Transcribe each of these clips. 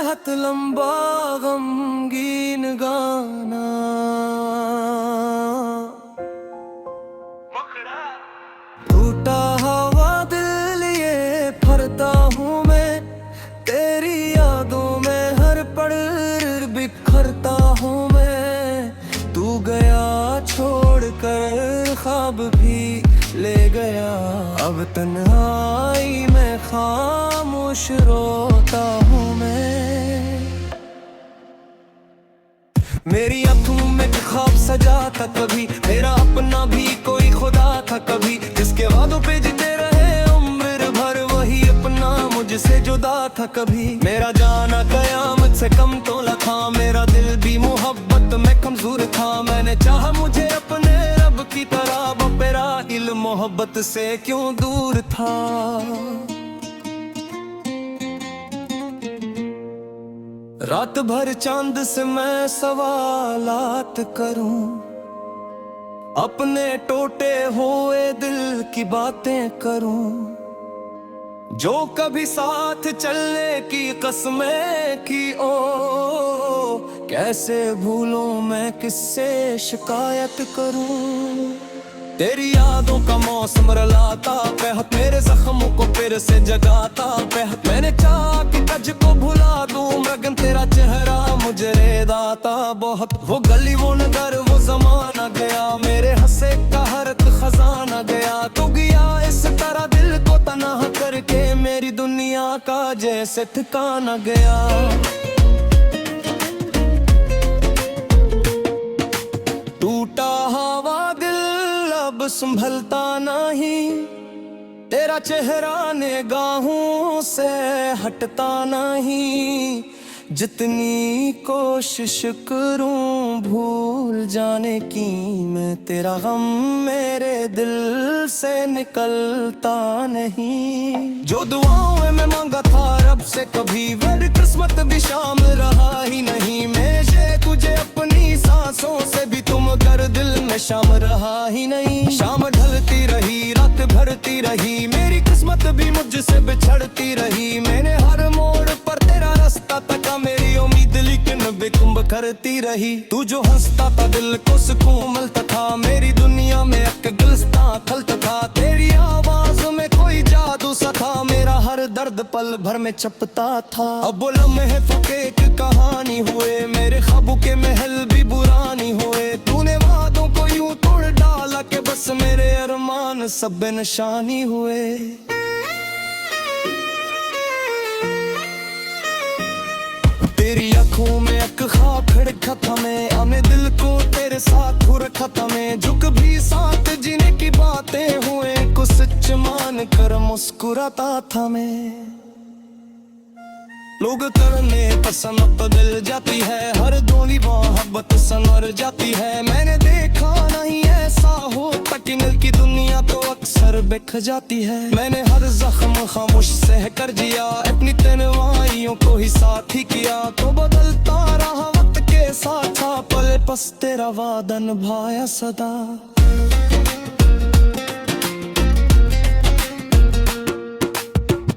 बेहद लंबा गमगीन गाना। टूटा हवा दिल ये फरता हूँ मैं, तेरी यादों में हर पल बिखरता हूँ मैं। तू गया छोड़ कर ख्वाब भी ले गया, अब तन्हाई में खामोश रोता हूँ मैं। मेरी आँखों में ख्वाब सजा था कभी, मेरा अपना भी कोई खुदा था कभी, जिसके वादों पे जीते रहे उम्र भर, वही अपना मुझसे जुदा था कभी। मेरा जाना गया मुझसे कम तो न था, मेरा दिल भी मोहब्बत में कमजोर था। मैंने चाहा मुझे अपने रब की तरह, मेरा इल्म मोहब्बत से क्यों दूर था। रात भर चांद से मैं सवालात करूं, अपने टूटे हुए दिल की बातें करूं, जो कभी साथ चलने की कसमें की। ओ कैसे भूलूं मैं, किससे शिकायत करूं। तेरी यादों का मौसम रलाता बेहद, मेरे जख्मों को फिर से जगाता बेहद। मैंने चाहा कि कज को भुला दूं, मगर तेरा चेहरा मुझे रेदाता बहुत। वो गली वो नगर वो जमाना गया, मेरे हंसे का हर खजाना गया। तू गया इस तरह दिल को तन्हा करके, मेरी दुनिया का जैसे ठिकाना गया। टूटा हवा अब संभलता नहीं, तेरा चेहरा निगाहों से हटता नहीं। जितनी कोशिश करूं भूल जाने की मैं, तेरा गम मेरे दिल से निकलता नहीं। जो दुआओं में मांगा था रब से कभी, मेरी किस्मत भी शामिल रहा ही नहीं। मैं तुझे अपनी सांसों से भी तुम कर दिल में शाम रहा ही नहीं। शाम ढलती रही रात भरती रही, मेरी किस्मत भी मुझसे बिछड़ती रही। मैंने हर मोड़ पर तेरा रास्ता तका, मेरी उम्मीद लेकिन बेकुंभ करती रही। तू जो हंसता था दिल को सुकून मिलता था, मेरी दुनिया में एक गुलिस्तां खलता था। तेरी आवाज में कोई जादू सा था, मेरा हर दर्द पल भर में चपता था। अब वो लम्हे फके की कहानी हुए, मेरे ख्वाबों के महल भी बुरानी हुए। तूने वादों को यूं तोड़ डाला कि बस मेरे अरमान सब बेनिशानी हुए। तेरी आँखों में एक ख्वाब खड़का था मैं, अपने दिल को तेरे साथ रखा था मैं। जो कभी साथ जीने की बातें हुए, कुछ सच मान कर मुस्कुराता था मैं। लोग करने पसंद बदल जाती है, हर दोनी मोहब्बत संवर जाती है। मैंने देखा नहीं ऐसा होता कि दिल की दुनिया तो अक्सर बिख जाती है। मैंने हर जख्म खामोश सह कर जिया, अपनी तन्हाइयों को ही साथ ही किया। तो बदलता रहा वक्त के साथ था, पल बस तेरा वादा निभाया सदा।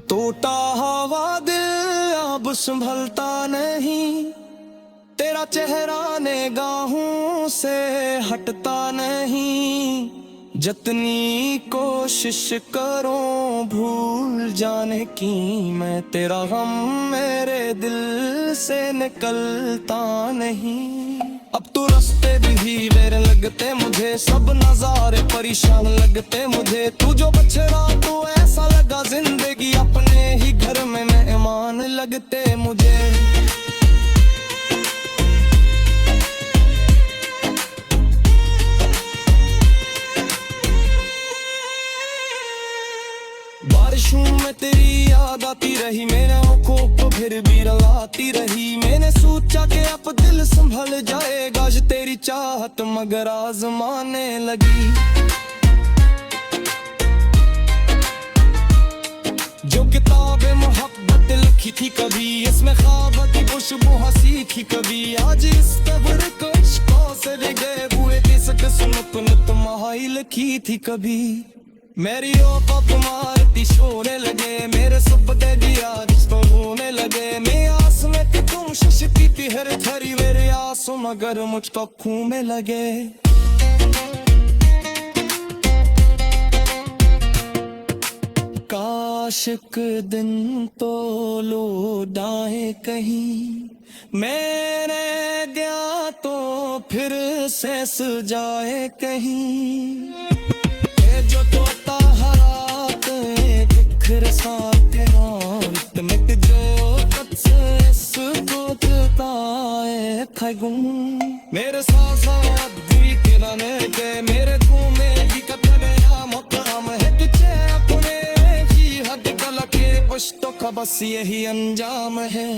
टूटा हवा अब संभलता नहीं, तेरा चेहरा निगाहों से हटता नहीं। जितनी कोशिश करूं भूल जाने की मैं, तेरा गम मेरे दिल से निकलता नहीं। अब तो रास्ते भी मेरे लगते मुझे, सब नजारे परेशान लगते मुझे। तू जो बछड़ा तो ऐसा लगा जिंदगी अपने ही घर में मेहमान लगते मुझे। बारिशों में तेरी याद आती रही, मेरे आँखों को फिर भी रलाती रही। मैंने सोचा कि अब दिल संभल जाएगा, जो तेरी चाहत मगर आजमाने लगी। जो किताब मोहब्बत लिखी थी कभी, इसमें ख्वाब की खुशबू हंसी थी कभी। आज इस कब्र को इश्कों से गए हुए, किसक सुनत तुम्हारी लिखी थी कभी। मेरी औकात मारती शोने लगे, मेरे सुपने दिया रिश्तों होने लगे। मैं आस में की हर थरी मेरे आंसू मगर मुझको खून में लगे। काश एक दिन तो लौटाए कहीं, मैंने गया तो फिर से सजाए कहीं। ये जो तोता हाथ बिखर साथे मिट जो इसको ताए खगुम मेरे साथ दी किराने के मेरे घूमे की कतने मकाम है तुझे अपने ही हद गल के पुश्तों का बस यही अंजाम है।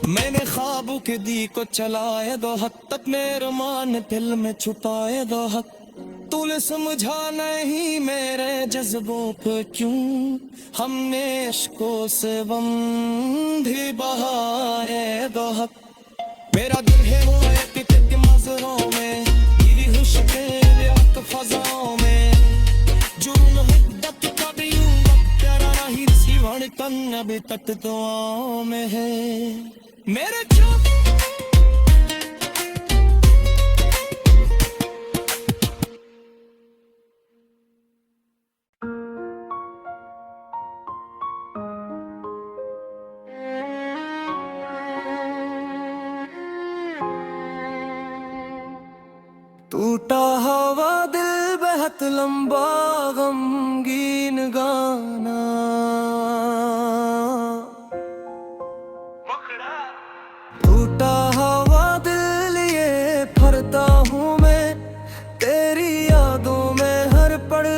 मैंने ख्वाबों के दी को चलाए दो हद तक मेरे मान दिल में छुपाए दो हद। तूने समझा नहीं मेरे जज्बों पे क्यों हमने इश्कों से बंधी बहाए दो हद। मेरा दिल है वो एक के मज़रों में गिरी हुश के वक्त फज़ाओं में जुर्म हिद्दत कभी प्यारा नहीं सी धड़कन अभी तक दुआओं में है। मेरे चुप टूटा हवा दिल बेहद लंबा गमगीन गाना। टूटा हवा दिल ये फरता हूँ मैं तेरी यादों में हर पल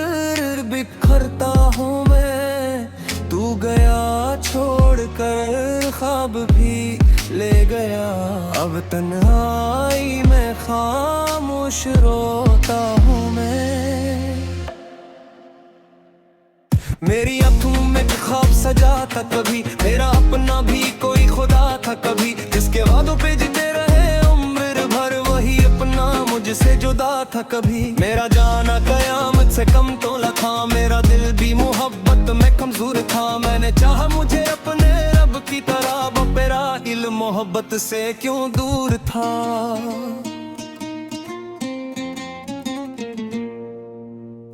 बिखरता हूँ मैं। तू गया छोड़ कर ख्वाब भी ले गया अब तन्हाई में खामोश रोता हूँ मैं। मेरी आँखों में ख्वाब सजा था कभी मेरा अपना भी कोई खुदा था कभी जिसके वादों पे जीते रहे उम्र भर वही अपना मुझसे जुदा था कभी। मेरा जाना कयामत से कम तो लखा मेरा दिल भी मोहब्बत में कमजोर था। मैंने चाहा मुझे अपने रब की तरह मेरा दिल मोहब्बत से क्यों दूर था।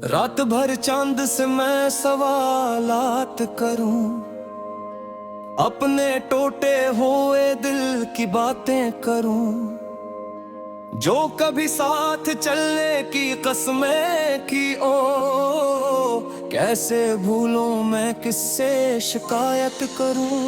रात भर चांद से मैं सवालात करूं अपने टूटे हुए दिल की बातें करूं जो कभी साथ चलने की कसमें की ओ कैसे भूलूं मैं किससे शिकायत करूं।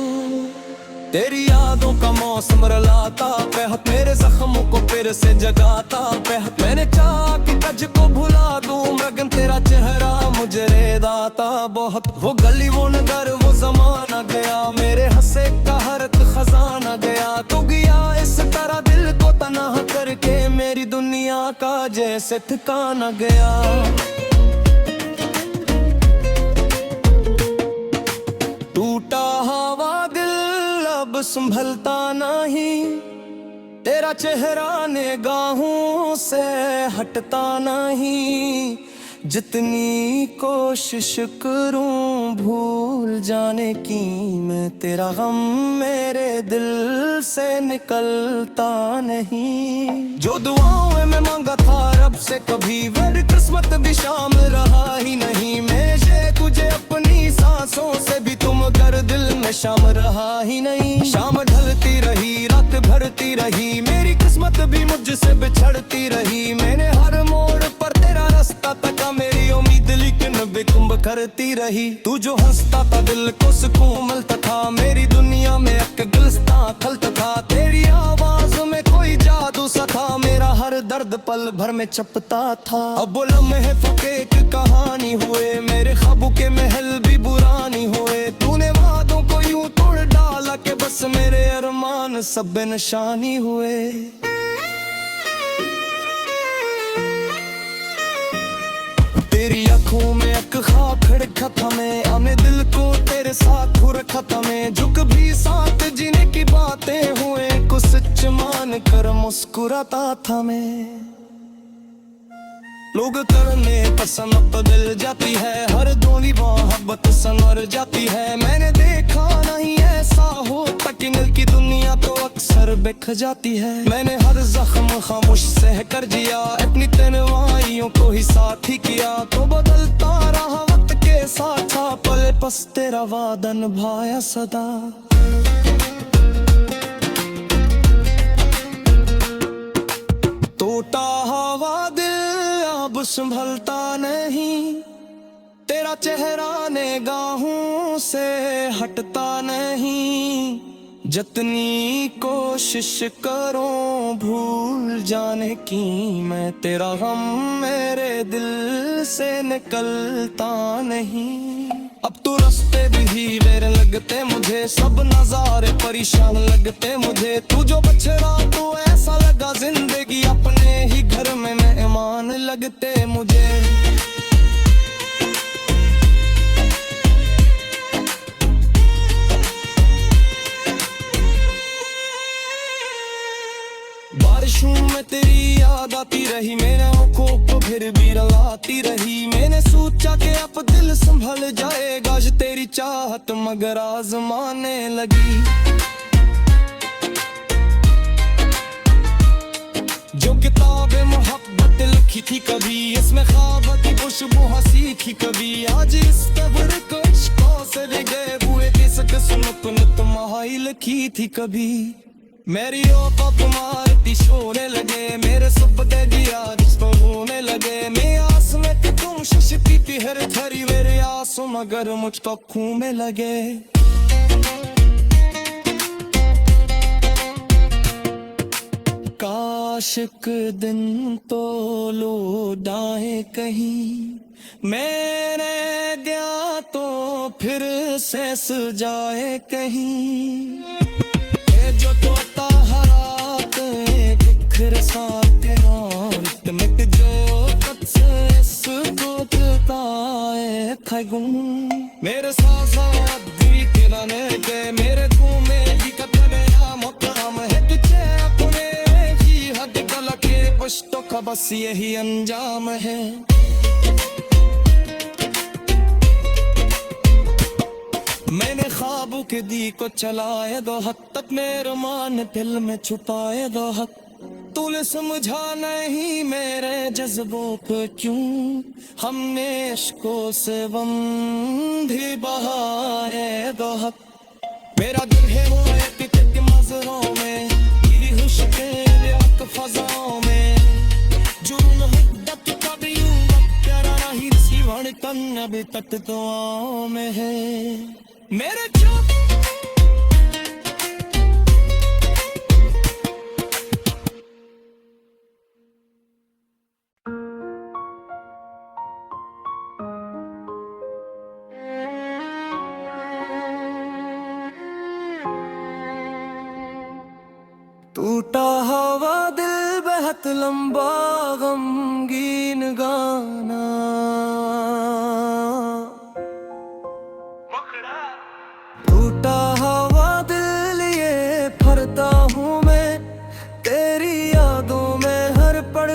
तेरी यादों का मौसम रलाता बेहद मेरे जख्मों को फिर से जगाता बेहद। मैंने चाहा कि तुझको भुला दूं मगर तेरा चेहरा मुझे रेदाता बहुत। वो गली वो नगर वो जमाना गया मेरे हंसे का हर खजाना गया। तू गया इस तरह दिल को तन्हा करके मेरी दुनिया का जैसे ठिकाना गया। टूटा हवा अब संभलता नहीं तेरा चेहरा निगाहों से हटता नहीं। जितनी कोशिश करूं भूल जाने की मैं तेरा गम मेरे दिल से निकलता नहीं। जो दुआओं में मांगा था रब से कभी मेरी किस्मत भी शामिल रहा ही नहीं। मैं तुझे अपनी सांसों से भी तुम कर दिल में शाम रहा ही नहीं। शाम ढलती रही रात भरती रही मेरी किस्मत भी मुझसे बिछड़ती रही। मैंने हर मोड़ पर तेरा रास्ता तका मेरी उम्मीद लेकिन बेकुंभ करती रही। तू जो हंसता था दिल को सुकून मिलता था मेरी दुनिया में एक गुलिस्तां खलता था। तेरी आवाज में कोई जादू सा था मेरा हर दर्द पल भर में चपता था। अब वो लम्हे फके की कहानी हुए मेरे ख्वाबों के महल भी बुरानी हुए। तूने वादों को यूं तोड़ डाला के बस मेरे अरमान सब बेनिशानी हुए। तेरी आँखों में एक ख्वाब खड़का था मैं अपने दिल को तेरे साथ हो रखा था मैं। जो कभी साथ जीने की बातें हुए को सच मान कर मुस्कुराता था मैं। लोग करने पर सनक दिल जाती है, हर दोनी मोहब्बत संवर जाती है। मैंने देखा नहीं ऐसा होता कि दिल की दुनिया तो अक्सर बिख जाती है। मैंने हर जख्म खामोश सह कर जिया, अपनी तन्हाइयों को ही साथ ही किया। तो बदलता रहा वक्त के साथ, पल बस तेरा वादा निभाया सदा। टूटा हुआ दिल अब संभलता नहीं, तेरा चेहरा निगाहों से हटता नहीं। जितनी कोशिश करूं भूल जाने की मैं, तेरा गम मेरे दिल से निकलता नहीं। अब तो रास्ते भी मेरे लगते मुझे, सब नजारे परेशान लगते मुझे। तू जो बछड़ा तो ऐसा लगा जिंदगी अपने ही घर में मेहमान लगते मुझे। बारिशों में तेरी याद आती रही, मेरे आंखों को फिर भी रुलाती रही। मैंने सोचा कि अब दिल संभल जाएगा, आज तेरी चाहत मगर आजमाने लगी। जो किताबें मोहब्बत लिखी थी कभी, इसमें ख्वाब की खुशबू हंसी थी कभी। आज इस कब्र को इश्कों से गए हुए किसक सुनत तुम्हारी लिखी थी कभी। मेरी ओपा तुम्हारी शोने लगे, मेरे सुपने दिया जिसको होने लगे। मैं आस में कि तुम शशती थी हर थरी, मेरे आंसू मगर मुझको खून में लगे। काश एक दिन तो लौटाए कहीं, मैंने गया तो फिर से सजाए कहीं। जो तोता हरात बिखर साथे और मिट जो इसको ताए खगुं मेरे साथ दिल के राने के मेरे घूमे की कतने मुकाम है तुझे अपने ही हद गला के पुश्तों का बस यही अंजाम है। मैंने ख्वाबों के दी को चलाए दो हद तक, मेरे मान दिल में छुपाए दो हद। तूने समझा नहीं मेरे जज्बों को क्यों, हमने इश्कों से बंधी बहाए दो हद। मेरा दिल है वो के मज़रों में, गिरी खुश के लिया फज़ाओं में। जुर्म हिद्दत कभी तेरा नहीं सीवण तन अभी तक दुआओं में है मेरे चुप। टूटा हुआ दिल बहुत लंबा गमगीन गाना, टूटा हुआ दिल ये फरता हूँ मैं, तेरी यादों में हर पल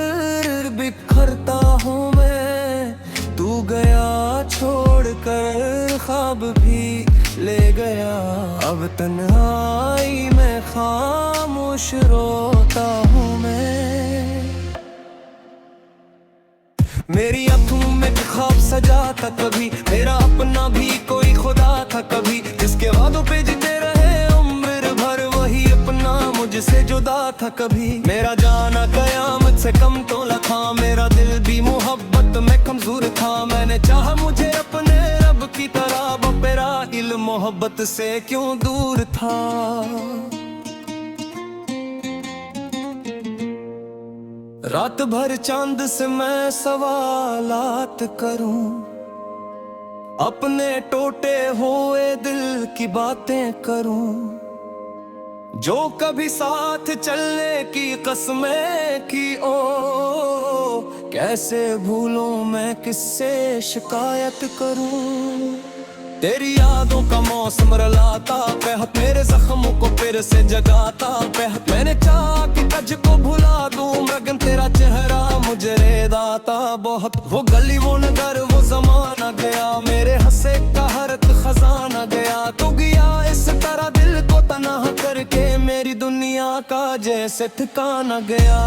बिखरता हूँ मैं। तू गया छोड़ कर ख्वाब भी ले गया, अब तन्हाई में खामोश रोता हूँ मैं। मेरी आँखों में ख्वाब सजा था कभी, मेरा अपना भी कोई खुदा था कभी। जिसके वादों पे जीते रहे उम्र भर, वही अपना मुझसे जुदा था कभी। मेरा जाना कयामत से कम तो लखा, मेरा दिल भी मोहब्बत में कमजोर था। मैंने चाहा मुझे अपने रब की तरह, मेरा इल्म मोहब्बत से क्यों दूर था। रात भर चांद से मैं सवालात करूं, अपने टूटे हुए दिल की बातें करूं। जो कभी साथ चलने की कसमें की ओ, कैसे भूलूं मैं किससे शिकायत करूं। तेरी यादों का मौसम रुलाता बेहद, मेरे जख्मों को फिर से जगाता बेहद। मैंने चाहा कि तुझको भुला दूं, मगर तेरा चेहरा मुझे रेदाता बहुत। बहुत। वो गली वो नगर वो जमाना गया, मेरे हंसे का हरत खजाना गया। तू गया इस तरह दिल को तन्हा करके, मेरी दुनिया का जैसे ठिकाना गया।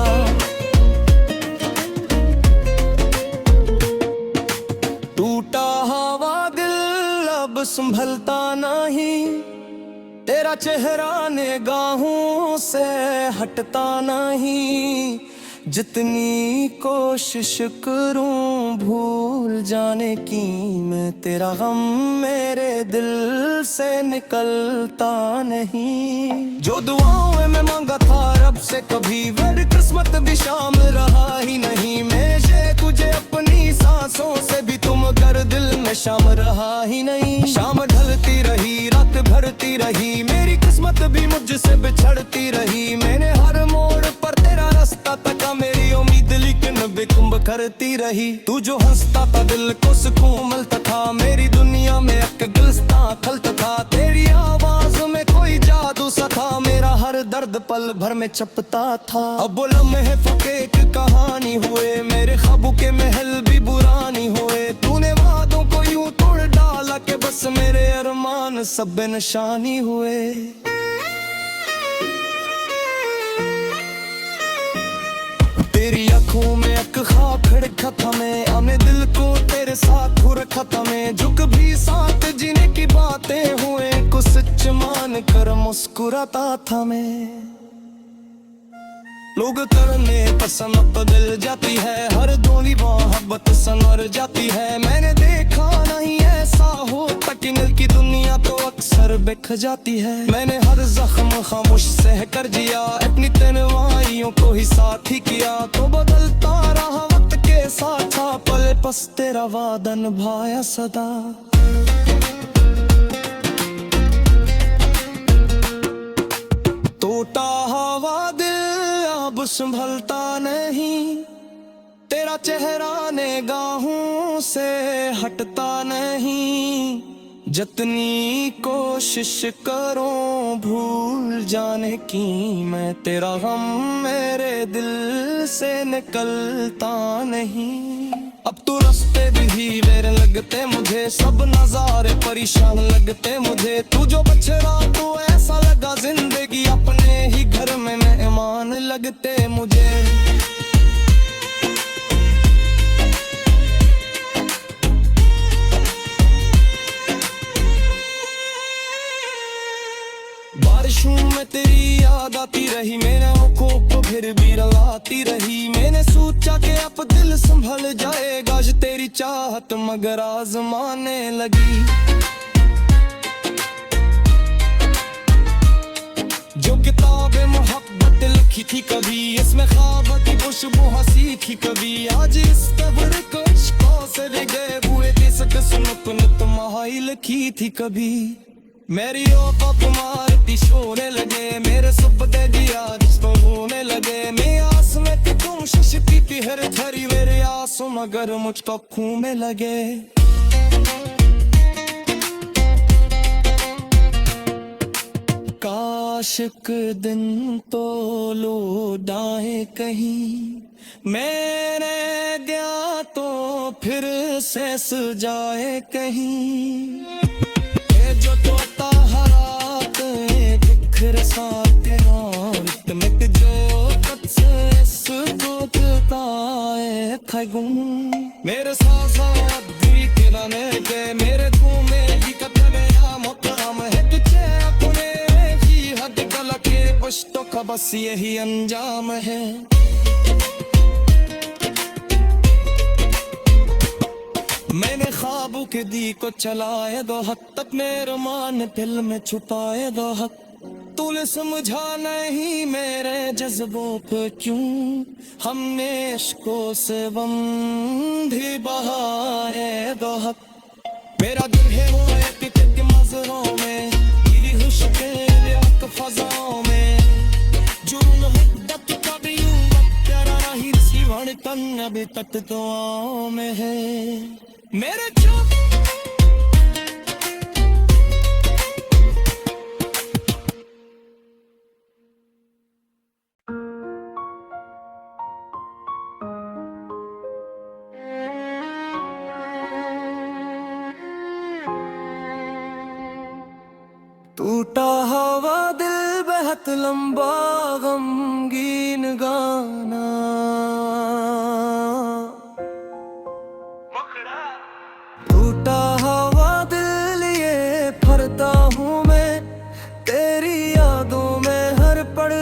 टूटा हवा दिल अब संभलता नहीं, तेरा चेहरा निगाहों से हटता नहीं। जितनी कोशिश करूं भूल जाने की मैं, तेरा गम मेरे दिल से निकलता नहीं। जो दुआओं में मांगा था रब से कभी, मेरी किस्मत भी शामिल रहा ही नहीं। मैं तुझे अपनी सांसों से भी तुम कर दिल में शाम रहा ही नहीं। शाम ढलती रही रात भरती रही, मेरी किस्मत भी मुझसे बिछड़ती रही। मैंने हर मोड़ पर तेरा रास्ता तका, मेरी उम्मीद लेकिन बेकुंभ करती रही। तू जो हंसता था दिल को सुकून मिलता था, मेरी दुनिया में एक गुलस्ता खलता था। तेरी आवाज में कोई जादू सा था, मेरा हर दर्द पल भर में चपता था। अब वो लम्हे फके एक कहानी हुए, मेरे ख्वाबों के महल भी बुरानी हुए। तूने वादों को यूं तोड़ डाला कि बस मेरे अरमान सब बेनिशानी हुए। तेरी आंखों में एक ख्वाब खड़का था, मैं अपने दिल को तेरे साथ हो रखा था। मैं जो कभी साथ जीने की बातें हुए, को सच मान कर मुस्कुराता था मैं। लोग करने पसंद बदल जाती है, हर दोनी मोहब्बत संवर जाती है। मैंने देखा नहीं ऐसा होता कि दिल की दुनिया तो अक्सर बिख जाती है। मैंने हर जख्म खामोश सह कर जिया, अपनी तन्हाइयों को ही साथ ही किया। तो बदलता रहा वक्त के साथ था, पल बस तेरा वादा निभाया सदा। टूटा हवा दिल अब संभलता नहीं, तेरा चेहरा निगाहों से हटता नहीं। जितनी कोशिश करूं भूल जाने की मैं, तेरा गम मेरे दिल से निकलता नहीं। अब तो रास्ते भी मेरे लगते मुझे, सब नजारे परेशान लगते मुझे। तू जो बछड़ा तो ऐसा लगा जिंदगी अपने ही घर में मेहमान लगते मुझे। बारिशों में तेरी याद आती रही, मेरे आंखों को फिर भी रुलाती रही। मैंने सोचा कि अब दिल संभल जाएगा, आज तेरी चाहत मगर आजमाने लगी। जो किताब मोहब्बत लिखी थी कभी, इसमें ख्वाब की खुशबू हंसी थी कभी। आज इस कब्र को इश्कों से भी गए हुए थे, सुनत तुम्हारी लिखी थी कभी। मेरी ओका तुम्हारी शोने लगे, मेरे सुपने दिया जिसको होने लगे। मैं आस में कि तुम शशती थी हर झरी, मेरे आंसू मगर मुझको खूने लगे। काश एक दिन तो लौटाए कहीं, मैंने गया तो फिर से सजाए कहीं। जो तोता हरात बिखर साथे नाम मिट जो कच्छ इसको ताए खगुम। मेरे साथ दी किराने के मेरे घूमे ही कतने या मुतहम है, तुझे अपने ही हद कल के पुश्तों का बस यही अंजाम है। मैंने ख्वाबों के दी को चलाए दो हद तक, मेरे मान दिल में छुपाए दो हद। तूने समझा नहीं मेरे जज्बों पे क्यों, हमने इश्कों से बंधी बहाए दो हद। मेरा दिल है वो एक मजरों में, गिरी खुशके फजाओं में। जुर्म मुद्दत कभी प्यारा रही सीवण तन अभी तक दुआओं में है मेरे चुप। टूटा हवा दिल बेहद लंबा गमगीन गाना। टूटा हवा दिल ये फरता हूँ मैं, तेरी यादों में हर पल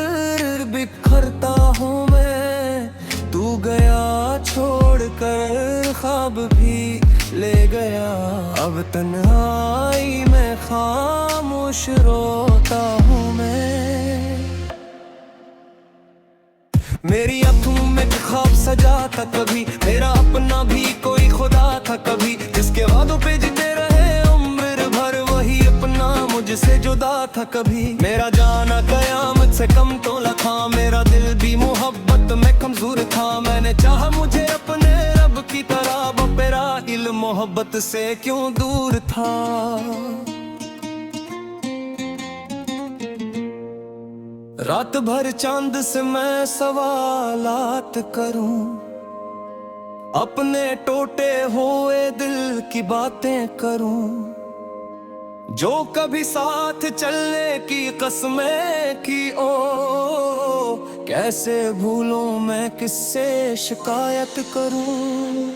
बिखरता हूँ मैं। तू गया छोड़ कर ख्वाब भी ले गया, अब तन्हाई में खामोश रोता हूँ मैं। मेरी आँखों में ख्वाब सजा था कभी, मेरा अपना भी कोई खुदा था कभी, जिसके वादों पे जीते रहे उम्र भर, वही अपना मुझसे जुदा था कभी। मेरा जाना कयामत से कम तो था, मेरा दिल भी मोहब्बत में कमजोर था। मैंने चाहा मुझे अपने रब की तरह, मेरा दिल मोहब्बत से क्यों दूर था। रात भर चांद से मैं सवालात करूं, अपने टूटे हुए दिल की बातें करूं। जो कभी साथ चलने की कसमें की, ओ कैसे भूलूं मैं, किससे शिकायत करूं।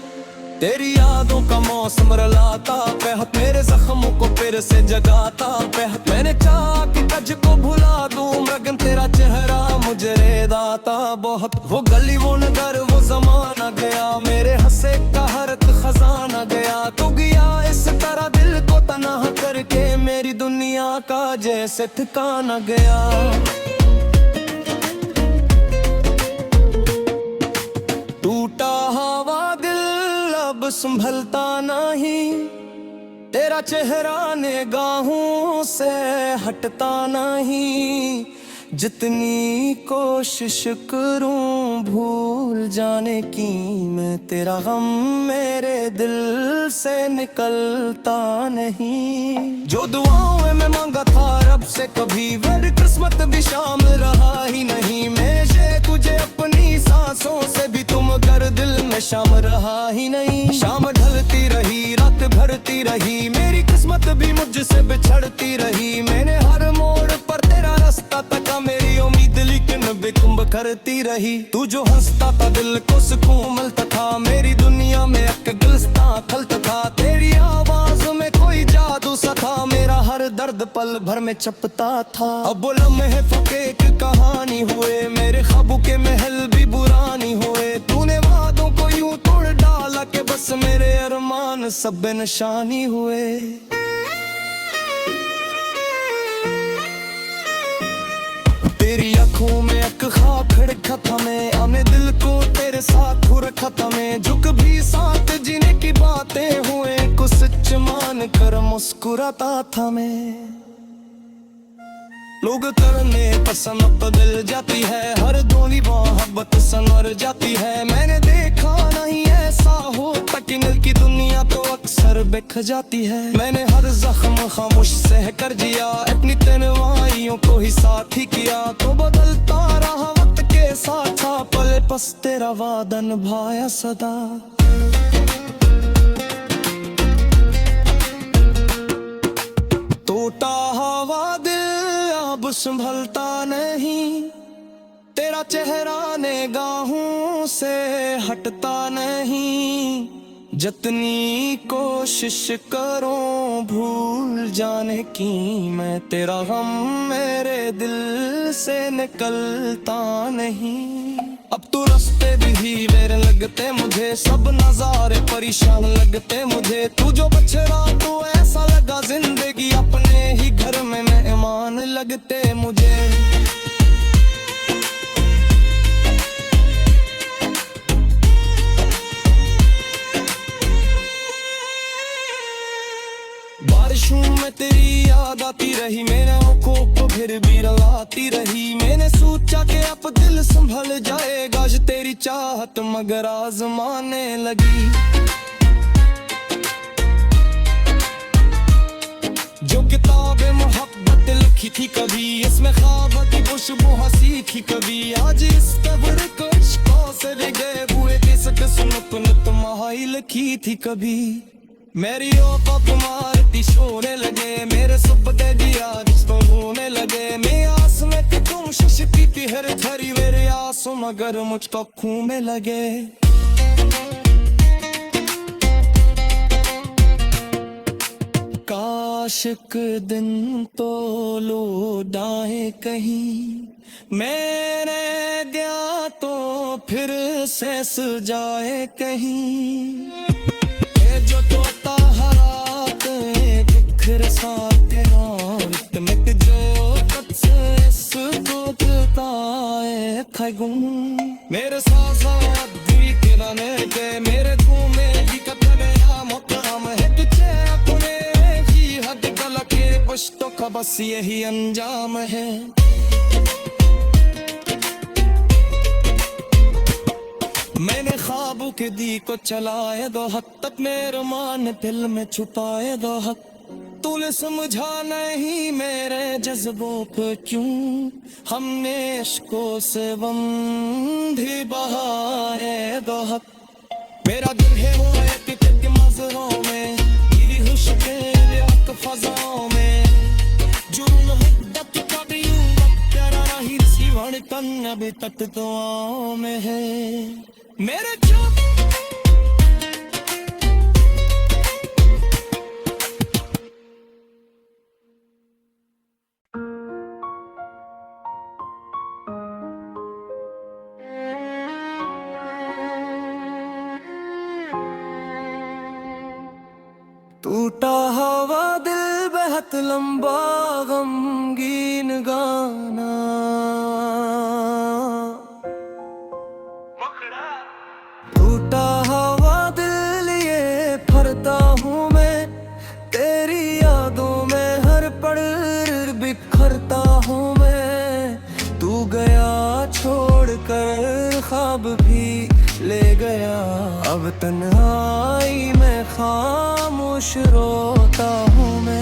तेरी यादों का मौसम रलाता बेहद, मेरे जख्मों को फिर से जगाता बेहद। मैंने चाहा कि तज को भुला दूं, मगर तेरा चेहरा मुझे रेदाता बहुत। वो गली वो नगर वो जमाना गया, मेरे हंसे का हर खजाना गया। तू गया इस तरह दिल को तन्हा करके, मेरी दुनिया का जैसे ठिकाना गया। टूटा हवा दिल अब संभलता नहीं, तेरा चेहरा निगाहों से हटता नहीं। जितनी कोशिश करूं भूल जाने की मैं, तेरा गम मेरे दिल से निकलता नहीं। जो दुआओं में मांगा था रब से कभी, मेरी किस्मत भी शामिल रहा ही नहीं। मैं तुझे अपनी सांसों से भी तुम कर दिल में शाम रहा ही नहीं। शाम ढलती रही रात भरती रही, मेरी किस्मत भी मुझसे बिछड़ती रही। मैंने हर मोड़ पर तेरा रास्ता तका, मेरी उम्मीद लेकिन बेकुंभ करती रही। तू जो हंसता था दिल को सुकून मिलता था, मेरी दुनिया में एक गुलिस्तां खलता था। तेरी आवाज में कोई जादू सा था, मेरा हर दर्द पल भर में चपता था। अब वो लम्हे फके की कहानी हुए, मेरे ख्वाबों के महल भी बुरानी हुए। तूने वादों को यूं तोड़ डाला कि बस मेरे अरमान सब बेनिशानी हुए। तेरी आँखों में एक ख्वाब खड़का था मैं, अपने दिल को तेरे साथ रखा था मैं। जो कभी साथ जीने की बातें हुए, कुछ सच मान कर मुस्कुराता था मैं। लोग करने पसंद बदल जाती है, हर धोनी मोहब्बत संवर जाती है। मैंने देखा नहीं ऐसा होता कि दिल की दुनिया तो अक्सर बिख जाती है। मैंने हर जख्म खामोश सह कर जिया, अपनी तन्हाइयों को ही साथ ही किया। तो बदलता रहा वक्त के साथ था, पल बस तेरा वादा निभाया सदा। टूटा हवा दिल अब संभलता नहीं, तेरा चेहरा निगाहों से हटता नहीं। जितनी कोशिश करूं भूल जाने की मैं, तेरा गम मेरे दिल से निकलता नहीं। अब तो रास्ते भी वेर लगते मुझे, सब नजारे परेशान लगते मुझे। तू जो बछड़ा तो ऐसा लगा जिंदगी अपने ही घर में मेहमान लगते मुझे। बारिशों में तेरी याद आती रही, मेरे आँखों को फिर भी रुलाती रही। मैंने सोचा कि अब दिल संभल जाएगा, जो तेरी चाहत मगर आजमाने लगी। जो किताबें मोहब्बत लिखी थी कभी, इसमें ख्वाब की खुशबू हंसी थी कभी। आज इस कब्र को इश्कों से भी गए हुए, किसक सुनत तुम्हारी लिखी थी कभी। मेरी औकात मारती सोने लगे, मेरे सपने दिया रिश्तों होने लगे। मैं आस में कि तुम शशती थी हर थरी, मेरे आंसू मगर मुझको खून में लगे। काश एक दिन तो लौटाए कहीं, मैंने गया तो फिर से सजाए कहीं। ये जो तोता हाथ बिखर साथे मिट जो इसको बताए खगुम। मेरे साथ दिल के लाने के मेरे घूमे की कतने मुकाम है तुझे अपने ही हद गला के पुश्तों का बस यही अंजाम है। मैंने ख्वाबों के दी को चलाए दो हद तक, मेरे मान दिल में छुपाए दो हक। तूने समझा नहीं मेरे जज्बों पे क्यों, हमने इश्कों से बंधी बहाए दो हक। मेरा दिल है वो के मज़रों में, गिरी हुश के रियात फज़ाओं में। जुर्म हिद्दत का भी तेरा रही सीवण कन अभी तक दुआओं में है। मेरे टूटा हवा दिल बेहद लंबा गमगीन गाना, टूटा हवा दिल ये फरता हूँ मैं, तेरी यादों में हर पल बिखरता हूँ मैं। तू गया छोड़ कर ख्वाब भी ले गया, अब तन्हाई में खामोश रोता हूँ मैं।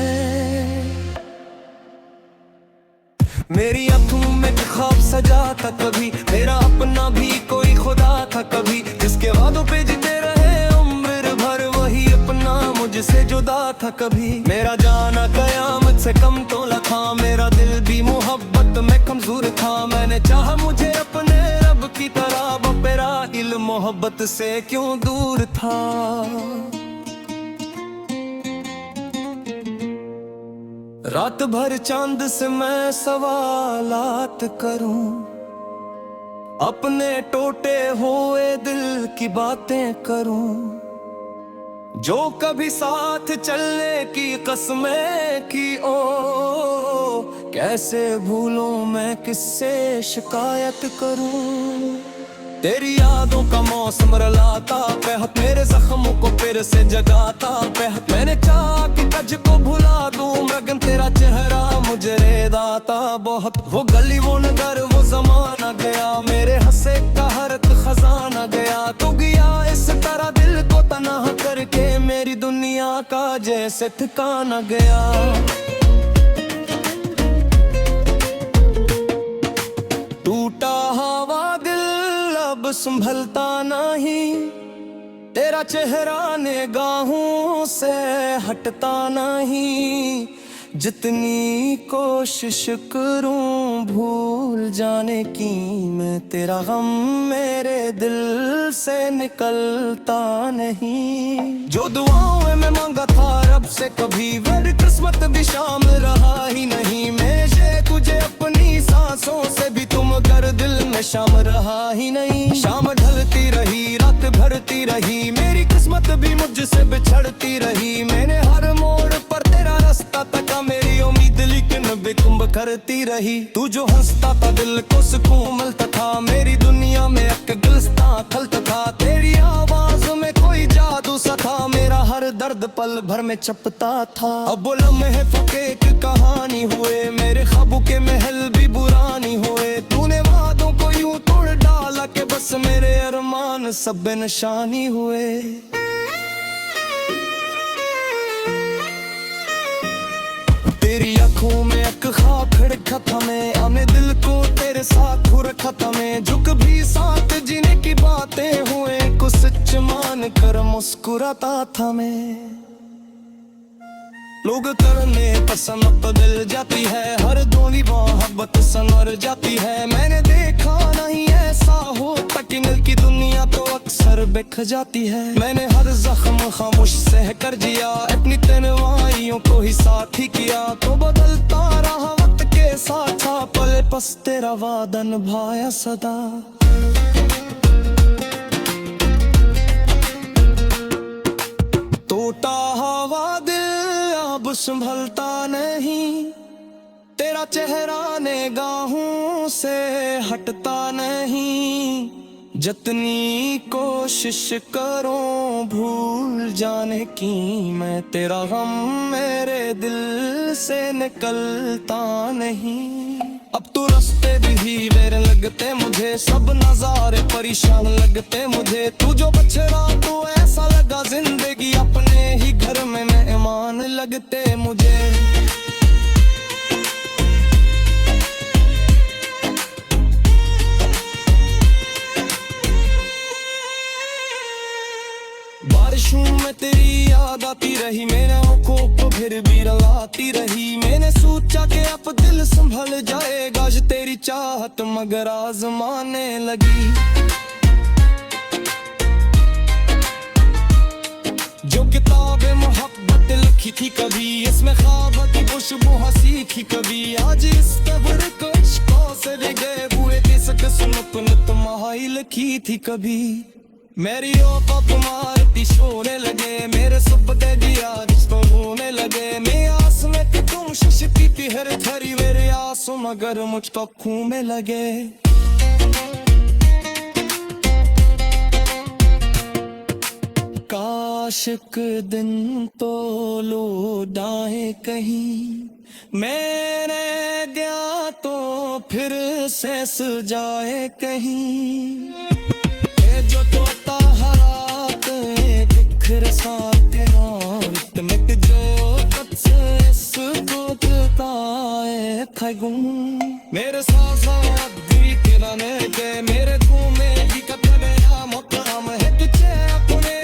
मेरी आँखों में ख्वाब सजा था कभी, मेरा अपना भी कोई खुदा था कभी, जिसके वादों पे जीते रहे उम्र भर वही अपना मुझसे जुदा था कभी। मेरा जाना कयामत से कम तो लखा, मेरा दिल भी मोहब्बत में कमजोर था। मैंने चाहा मुझे अपने रब की तरह, मेरा इल्म मोहब्बत से क्यों दूर था। रात भर चांद से मैं सवालात करूं, अपने टूटे हुए दिल की बातें करूं। जो कभी साथ चलने की कसमें की ओ, कैसे भूलूं मैं किससे शिकायत करूं। तेरी यादों का मौसम रलाता बेहद, मेरे जख्मों को फिर से जगाता बेहद। मैंने चाहा कि तज को भुला दूं, मगर तेरा चेहरा मुझे रेदाता बहुत। वो गली वो नगर वो जमाना गया, मेरे हंसे का हरत खजाना गया। तू गया इस तरह दिल को तन्हा करके, मेरी दुनिया का जैसे ठिकाना गया। टूटा हवा अब संभलता नहीं, तेरा चेहरा निगाहों से हटता नहीं। जितनी कोशिश करूं भूल जाने की मैं, तेरा गम मेरे दिल से निकलता नहीं। जो दुआओं में मैं मांगा था रब से कभी, मेरी किस्मत भी शामिल रहा ही नहीं। मैं तुझे अपनी सांसों से भी तुम कर दिल में शाम रहा ही नहीं। शाम ढलती रही रात भरती रही, मेरी किस्मत भी मुझसे बिछड़ती रही। मैंने हर मोड़ पर तेरा रास्ता तका, मेरी उम्मीद लेकिन बेकुंभ करती रही। तू जो हंसता था दिल को सुकून मिलता था, मेरी दुनिया में एक गुलिस्तां खलता था। तेरी आवाज में कोई जादू सा था, मेरा हर दर्द पल भर में चपता था। अब वो लम्हे फके एक कहानी हुए, मेरे ख्वाबों के महल भी बुरानी हुए। तूने वादों को यूं तोड़ डाला कि बस मेरे अरमान सब बेनिशानी हुए। तेरी आँखों में एक ख्वाब खड़का था मैं, अपने दिल को तेरे साथ हो रखा था मैं। जो कभी साथ जीने की बातें हुए, कुछ सच मान कर मुस्कुराता था मैं। लोग करने पसंद बदल जाती है, हर दोनी मोहब्बत संवर जाती है। मैंने देखा नहीं ऐसा होता कि दिल की दुनिया तो अक्सर बिख जाती है। मैंने हर जख्म खामोश सह कर जिया, अपनी तन्हाइयों को ही साथ ही किया। तो बदलता रहा वक्त के साथ, था पल बस तेरा वादा निभाया सदा। टूटा हवा दिल अब संभलता नहीं, तेरा चेहरा निगाहों से हटता नहीं। जितनी कोशिश करूं भूल जाने की मैं, तेरा गम मेरे दिल से निकलता नहीं। अब तो रास्ते भी मेरे लगते मुझे, सब नजारे परेशान लगते मुझे। तू जो बछड़ा तो ऐसा लगा जिंदगी अपने ही घर में मेहमान लगते मुझे। बारिशों में तेरी याद आती रही, मेरे आंखों को फिर भी रुलाती रही। मैंने सोचा कि अब दिल संभल जाएगा, जो तेरी चाहत मगर आजमाने लगी। जो किताबें मोहब्बत लिखी थी कभी, इसमें ख्वाब की खुशबू हंसी थी कभी। आज इस कब्र को इश्कों से गए हुए किसक सुनत तुम्हारी लिखी थी कभी। मेरी ओपा तुम्हारी शोने लगे, मेरे सुपने दिया जिसको होने लगे। मैं आस में कि तुम शशती थी हर थरी, मेरे आंसू मगर मुझ तक खूने लगे। काश एक दिन तो लौटाए कहीं, मैंने गया तो फिर से सजाए कहीं। जो तोता हरात बिखर साथ मिट जो था गुम। मेरे साथ दी किराने के मेरे घूमे की कतने मुकाम है तुझे अपने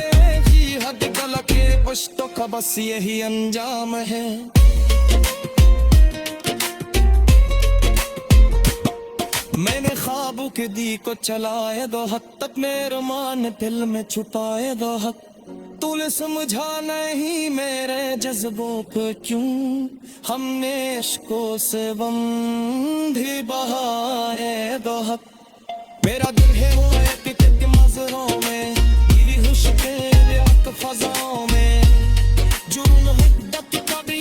ही हद गला के पुश्तों का बस यही अंजाम है। मैंने ख्वाबों के दी को चलाए दो हद तक, मेरे मान दिल में छुपाए दो हक। तूने समझा नहीं मेरे जज्बों को क्यों, हमने इश्कों से बंधी बहाए दो हक। मेरा दिल है वो है कि मज़रों में गिरी हुश के फज़ाओं में, जुर्म हिद्दत का भी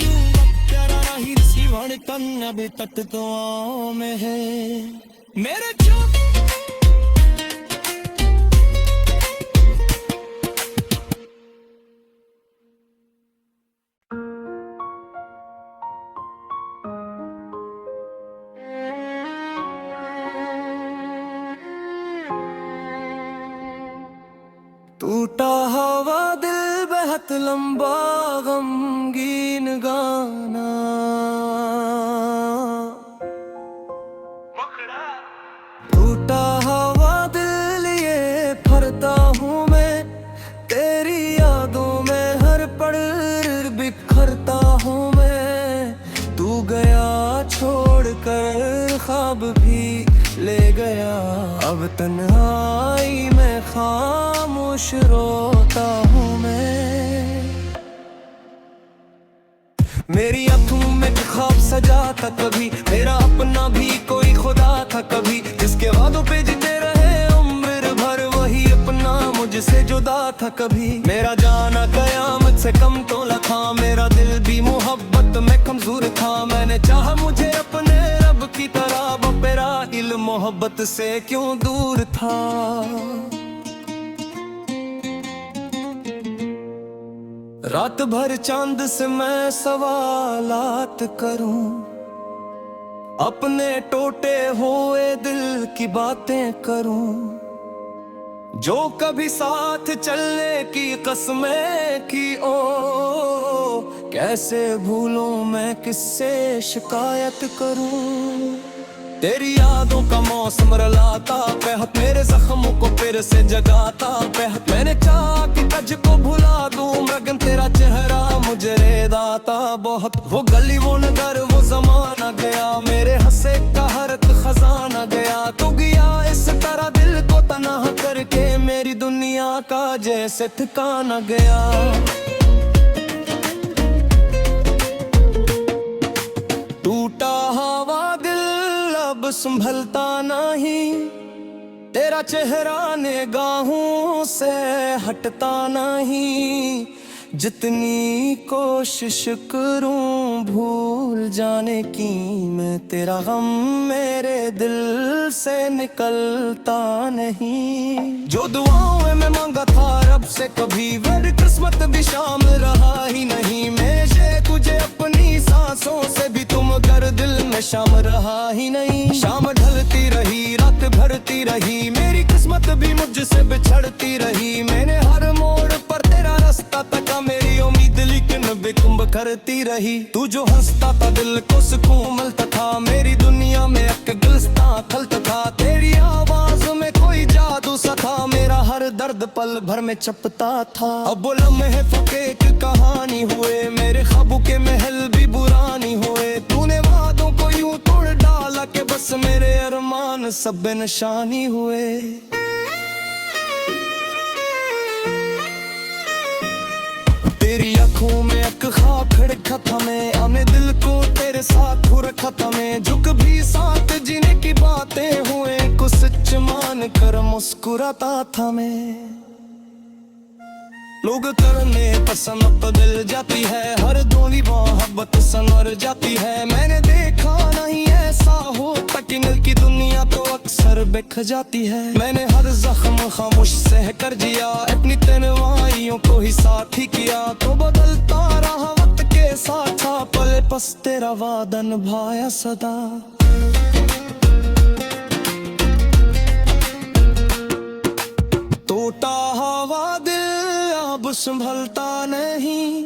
प्यारा रही सीवण कन अभी तक दुआओं में है। मेरे टूटा हवा दिल बेहद लंबा गमगीन गाना, टूटा हवा दिल ये फरता हूँ मैं, तेरी यादों में हर पल बिखरता हूँ मैं। तू गया छोड़ कर ख्वाब भी ले गया, अब तन्हाई में खामोश रोता हूँ मैं। मेरी आँखों में ख्वाब सजा था कभी, मेरा अपना भी कोई खुदा था कभी, जिसके वादों पे जीते रहे उम्र भर, वही अपना मुझसे जुदा था कभी। मेरा जाना कयामत से कम तो लखा, मेरा दिल भी मोहब्बत में कमजोर था। मैंने चाहा मुझे अपने रब की तरह, मेरा दिल मोहब्बत से क्यों दूर था। रात भर चांद से मैं सवालात करूं, अपने टूटे हुए दिल की बातें करूं, जो कभी साथ चलने की कसमें की ओ, कैसे भूलूं मैं किससे शिकायत करूं। तेरी यादों का मौसम रलाता बेहद, मेरे जख्मों को फिर से जगाता बेहद। मैंने चाहा कि कज को भुला दूं, मगर तेरा चेहरा मुझे रेदाता बहुत। वो गली वो नगर वो जमाना गया, मेरे हंसे का हर एक खजाना गया। तू गया इस तरह दिल को तन्हा करके, मेरी दुनिया का जैसे ठिकाना गया। टूटा हवा दिल अब संभलता नहीं, तेरा चेहरा निगाहों से हटता नहीं। जितनी कोशिश करूं भूल जाने की मैं, तेरा गम मेरे दिल से निकलता नहीं। जो दुआओं में मांगा था रब से कभी, मेरी किस्मत भी शामिल रहा ही नहीं। मैं तुझे अपनी सांसों से भी तुम कर दिल में शाम रहा ही नहीं। शाम ढलती रही रात भरती रही, मेरी किस्मत भी मुझसे बिछड़ती रही। मैंने हर मोड़ पर तेरा रास्ता तका, मेरी उम्मीद लेकिन बेकुंभ करती रही। तू जो हंसता था दिल को सुकून मिलता था, मेरी दुनिया में एक गुलिस्तां खलता था। तेरी आवाज में कोई जादू सा था, मेरा हर दर्द पल भर में चपता था। अब वो लम्हे फके की कहानी हुए, मेरे ख्वाबों के महल भी बुरानी हुए। तूने वादों को यूं तोड़ डाला कि बस मेरे अरमान सब बेनिशानी हुए। तेरी आंखों में एक ख्वाब खड़का था मैं, अपने दिल को तेरे साथ हो रखा था मैं। जो कभी साथ जीने की बातें हुए, कुछ सच मान कर मुस्कुराता था मैं। लोग करने पसंद बदल जाती है, हर दोनी मोहब्बत संवर जाती है। मैंने देखा नहीं ऐसा होता कि दिल की दुनिया तो अक्सर बिख जाती है। मैंने हर जख्म खामोश सह कर जिया, अपनी तन्हाइयों को ही साथ ही किया। तो बदलता रहा वक्त के साथ था, पल बस तेरा वादा निभाया सदा। टूटा हवा दिल अब संभलता नहीं,